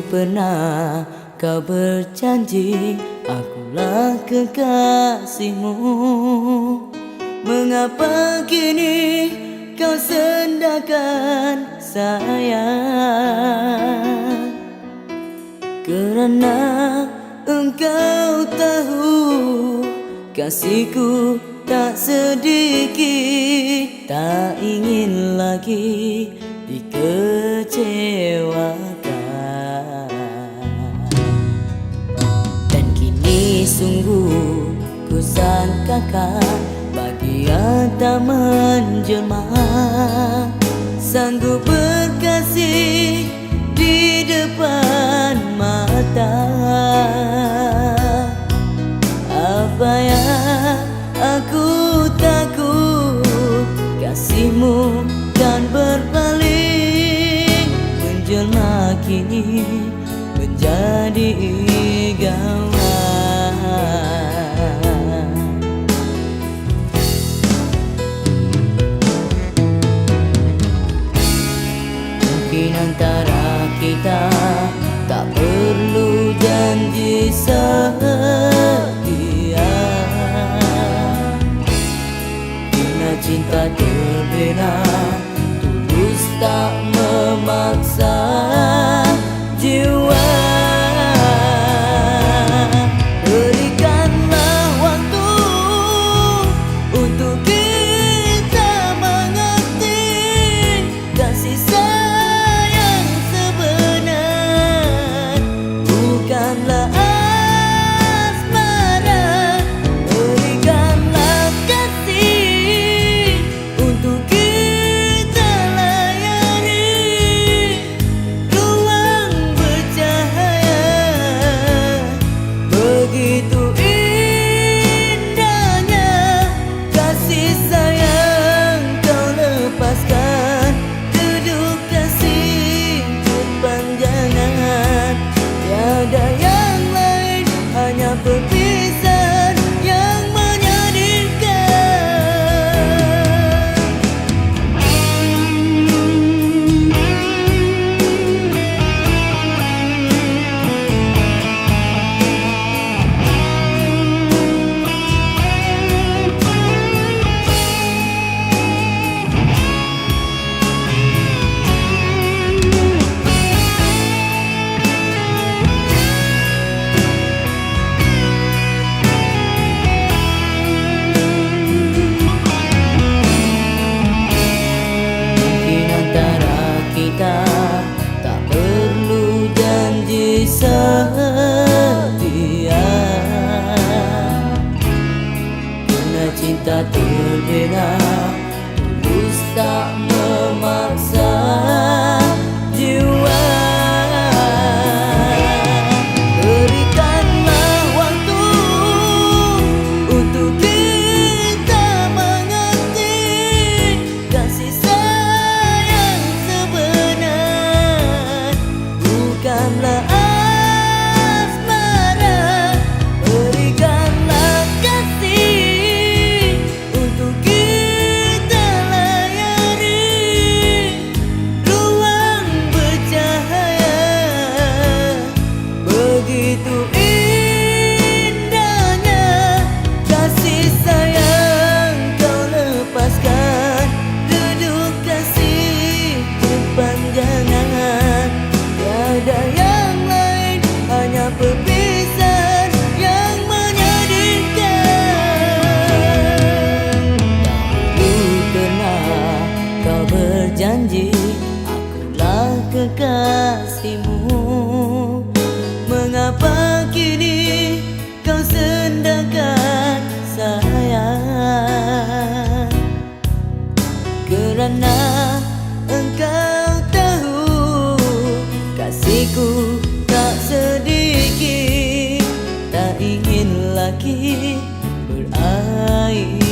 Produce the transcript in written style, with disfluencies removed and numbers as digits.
pernah kau berjanji akulah kekasihmu. Mengapa kini kau sendangkan sayang? Kerana engkau tahu kasihku tak sedikit, tak ingin lagi dikecewakan. Dan kini sungguh ku sangkakan bahagia tak menjelma, sanggup berkasih di depan mata. Apa yang aku takut, kasihmu kan berpaling, menjelma kini menjadi gawat. Mungkin antara kita tak perlu janji setia, karena cinta terbina tulus tak memaksa jiwa. Berikanlah waktu untuk kita mengerti kasih sayang sebenar, bukanlah asmara. Berikanlah kasih untuk kita layari ruang bercahaya. Begitu indahnya kasih sayang kau lepaskan, duduk kasih berpanjangan. Tiada yang lain, hanya perpisahan yang menyedihkan. Mungkin antara kita tak perlu janji setia, karena cinta terbina tulus tak memaksa jiwa. Berikanlah waktu untuk kita mengerti kasih sayang sebenar, bukanlah asmara. Berikanlah kasih untuk kita layari ruang bercahaya. Begitu indahnya kasih sayang kau lepaskan, duduk kasih berpanjangan. Tiada yang lain, hanya perpisahan yang menyedihkan. Dahulu pernah kau berjanji akulah kekasihmu. Mengapa kini kau sendangkan sayang? Kerana engkau tahu kasihku tak sedikit, tak ingin lagi berakhir.